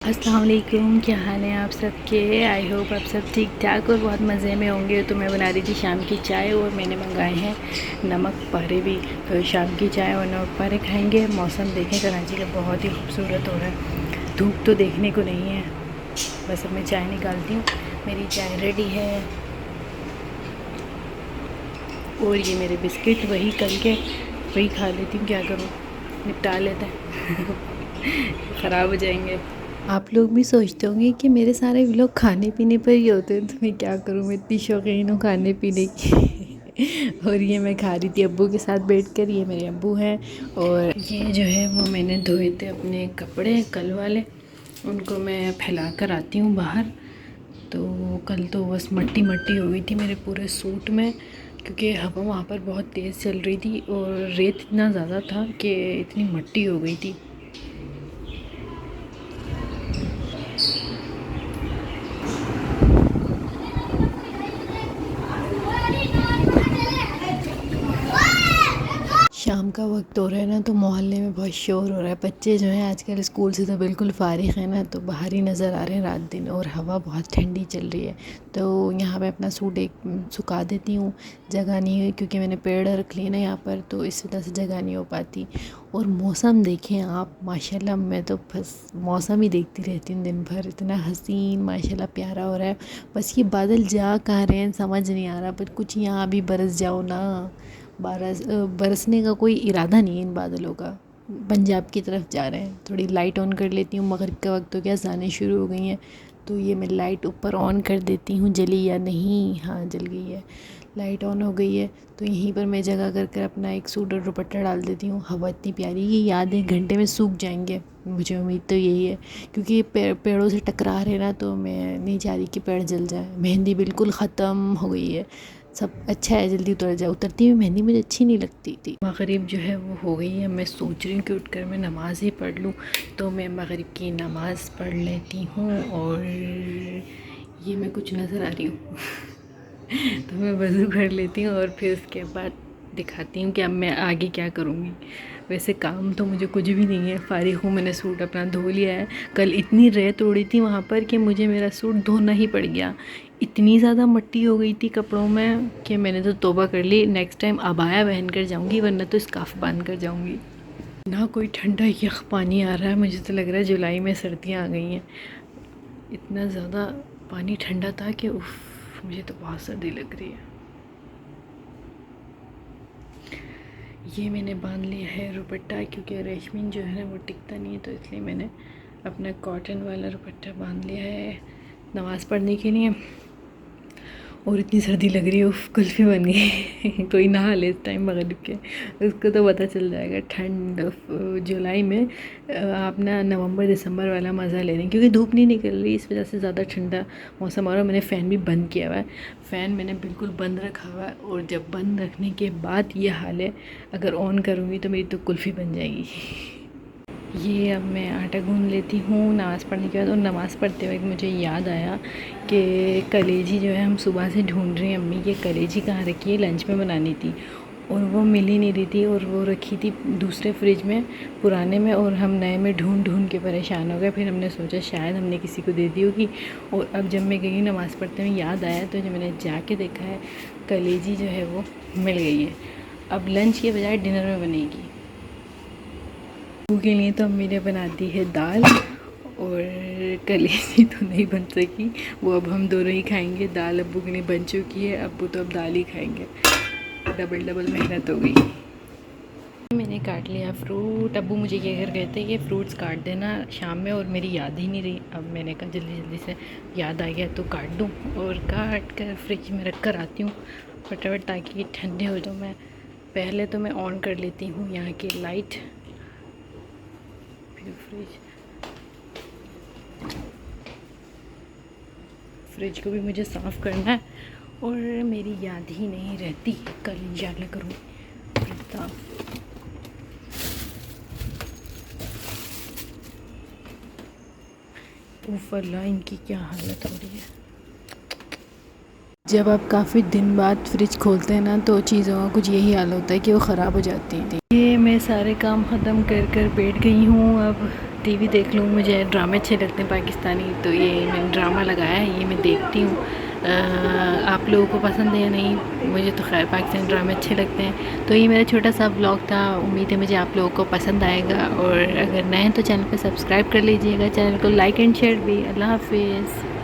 अस्सलाम वालेकुम, क्या हाल है आप सबके। आई होप आप सब ठीक ठाक और बहुत मज़े में होंगे। तो मैं बना रही थी शाम की चाय और मैंने मंगाए हैं नमक पारे भी। तो शाम की चाय और नमक पारे खाएंगे। मौसम देखें कराची का बहुत ही खूबसूरत हो रहा है, धूप तो देखने को नहीं है। बस अब मैं चाय निकालती हूँ, मेरी चाय रेडी है। और ये मेरे बिस्किट वही कल के वही खा लेती हूँ, क्या करूँ, निपटा लेते हैं ख़राब हो जाएंगे। आप लोग भी सोचते होंगे कि मेरे सारे व्लॉग खाने पीने पर ही होते हैं, तो मैं क्या करूँ, मैं इतनी शौकीन हूँ खाने पीने की और ये मैं खा रही थी अब्बू के साथ बैठकर। ये मेरे अब्बू हैं और ये जो है वो मैंने धोए थे अपने कपड़े कल वाले, उनको मैं फैला कर आती हूँ बाहर। तो कल तो बस मट्टी मट्टी हो गई थी मेरे पूरे सूट में, क्योंकि हवा वहाँ पर बहुत तेज़ चल रही थी और रेत इतना ज़्यादा था कि इतनी मट्टी हो गई थी। शाम का वक्त हो रहा है ना, तो मोहल्ले में बहुत शोर हो रहा है। बच्चे जो हैं आजकल स्कूल से तो बिल्कुल फ़ारिग हैं ना, तो बाहर ही नज़र आ रहे हैं रात दिन, और हवा बहुत ठंडी चल रही है। तो यहाँ पे अपना सूट एक सुखा देती हूँ, जगह नहीं है क्योंकि मैंने पेड़ रख लिए ना यहाँ पर, तो इस वजह से जगह नहीं हो पाती। और मौसम देखें आप, माशाल्लाह मैं तो बस मौसम ही देखती रहती हूँ दिन भर, इतना हसीन माशाल्लाह प्यारा हो रहा है। बस ये बादल जा कहाँ रहे हैं समझ नहीं आ रहा, पर कुछ यहाँ अभी बरस जाओ ना। बरसने का कोई इरादा नहीं है इन बादलों का, पंजाब की तरफ जा रहे हैं। थोड़ी लाइट ऑन कर लेती हूँ, मगरिब का वक्त तो क्या जाने शुरू हो गई हैं, तो ये मैं लाइट ऊपर ऑन कर देती हूँ, जली या नहीं। हाँ जल गई है, लाइट ऑन हो गई है। तो यहीं पर मैं जगह कर कर अपना एक सूट और दुपट्टा डाल देती हूँ। हवा इतनी प्यारी, ये आधे घंटे में सूख जाएंगे, मुझे उम्मीद तो यही है, क्योंकि ये पेड़ों से टकरा रहे ना, तो मैं नहीं चाह रही कि पेड़ जल जाए। मेहंदी बिल्कुल ख़त्म हो गई है, सब अच्छा है जल्दी उतर जाए। उतरती हुई मेहंदी मुझे अच्छी नहीं लगती थी। मगरिब जो है वो हो गई है, मैं सोच रही हूँ कि उठकर मैं नमाज़ ही पढ़ लूँ। तो मैं मगरिब की नमाज़ पढ़ लेती हूँ और ये मैं कुछ नज़र आ रही हूँ तो मैं वज़ू कर लेती हूँ और फिर उसके बाद दिखाती हूँ कि अब मैं आगे क्या करूँगी। वैसे काम तो मुझे कुछ भी नहीं है, फ़ारिग हूँ, मैंने सूट अपना धो लिया है। कल इतनी रेत उड़ी थी वहाँ पर कि मुझे मेरा सूट धोना ही पड़ गया। इतनी ज़्यादा मिट्टी हो गई थी कपड़ों में कि मैंने तो तौबा कर ली। नेक्स्ट टाइम अबाया पहन कर जाऊँगी, वरना तो स्कार्फ़ बांध कर जाऊँगी। ना कोई ठंडा यख पानी आ रहा है, मुझे तो लग रहा है जुलाई में सर्दियाँ आ गई हैं। इतना ज़्यादा पानी ठंडा था कि उफ़, मुझे तो बहुत सर्दी लग रही है। ये मैंने बांध लिया है दुपट्टा, क्योंकि रेशमी जो है ना वो टिकता नहीं है, तो इसलिए मैंने अपना कॉटन वाला दुपट्टा बांध लिया है नमाज़ पढ़ने के लिए। और इतनी सर्दी लग रही है, उफ़ कुल्फ़ी बन गई कोई नहा ले इस टाइम मगरिब के, उसको तो पता चल जाएगा ठंड। जुलाई में आप ना नवंबर दिसंबर वाला मज़ा ले रहे हैं, क्योंकि धूप नहीं निकल रही, इस वजह से ज़्यादा ठंडा मौसम हो रहा है। मैंने फ़ैन भी बंद किया हुआ है, फ़ैन मैंने बिल्कुल बंद रखा हुआ है, और जब बंद रखने के बाद ये हाल है, अगर ऑन करूँगी तो मेरी तो कुल्फ़ी बन जाएगी ये अब मैं आटा गूँध लेती हूँ नमाज़ पढ़ने के बाद। और नमाज़ पढ़ते वक्त मुझे याद आया कि कलेजी जो है हम सुबह से ढूंढ रहे हैं, अम्मी ये कलेजी कहाँ रखी है, लंच में बनानी थी और वो मिल ही नहीं रही थी, और वो रखी थी दूसरे फ्रिज में पुराने में, और हम नए में ढूंढ ढूंढ के परेशान हो गए। फिर हमने सोचा शायद हमने किसी को दे दी होगी, और अब जब मैं गई नमाज़ पढ़ते हुए याद आया, तो जब मैंने जाके देखा है कलेजी जो है वो मिल गई है। अब लंच के बजाय डिनर में बनेगी। के लिए तो अम्मी ने बना दी है दाल, और कलेजी तो नहीं बन सकी, वो अब हम दोनों ही खाएंगे। दाल अब्बू के लिए बन चुकी है, अब्बू तो अब दाल ही खाएंगे। डबल मेहनत हो गई। मैंने काट लिया फ्रूट, अब्बू मुझे ये घर कहते हैं कि फ़्रूट्स काट देना शाम में, और मेरी याद ही नहीं रही। अब मैंने कहा जल्दी जल्दी से याद आ गया तो काट दूँ, और काट कर फ्रिज में रख कर आती हूँ फटाफट, ताकि ठंडे हो जाऊँ। मैं पहले तो मैं ऑन कर लेती हूँ यहाँ की लाइट, फ्रिज को भी मुझे साफ़ करना है, और मेरी याद ही नहीं रहती, कल इंशाल्लाह करूँ फ्रिज साफ़। ऊपर इनकी क्या हालत हो रही है। जब आप काफ़ी दिन बाद फ्रिज खोलते हैं ना, तो चीज़ों का कुछ यही हाल होता है कि वो ख़राब हो जाती हैं। ये मैं सारे काम ख़त्म कर कर बैठ गई हूँ। अब टीवी देख लूँ, मुझे ड्रामे अच्छे लगते हैं पाकिस्तानी, तो ये मैंने ड्रामा लगाया है, ये मैं देखती हूँ। आप लोगों को पसंद है या नहीं, मुझे तो खैर पाकिस्तानी ड्रामे अच्छे लगते हैं। तो ये मेरा छोटा सा व्लॉग था, उम्मीद है मुझे आप लोगों को पसंद आएगा, और अगर नए हैं तो चैनल को सब्सक्राइब कर लीजिएगा, चैनल को लाइक एंड शेयर भी। अल्लाह हाफिज़।